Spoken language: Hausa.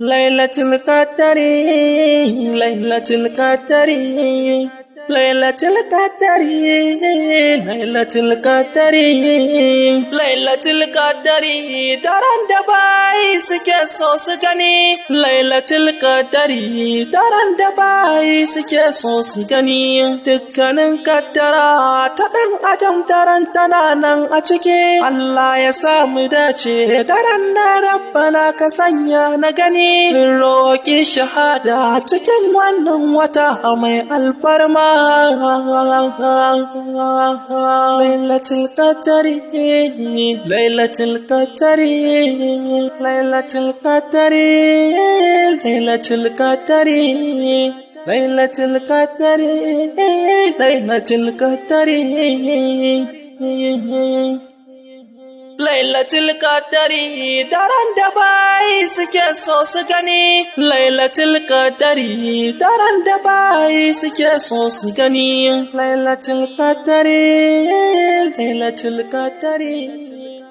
Lailatul Qadari, Lailatul Qadari, Lailatul Qadari, Lailatul Qadari, Lailatul Qadari, daren da bayi suke so su gani. Lailatul Qadari, daren da bayi suke so su gani. Dukkanin kaddara ta ɗan adam daren tana nan a ciki. Allah ya samu dace daren na Rabbana ka sanya na gani. Roƙi shahada cikin wannan wata mai alfarma. Lailatul Qadari, Lailatul Qadari, Lailatul Qadari, Lailatul Qadari, Lailatul Qadari, Lailatul Qadari. Lailatul Qadari, daren da bayi suke so su gani. Lailatul Qadari, daren da bayi suke so su gani. Lailatul Qadari, Lailatul Qadari.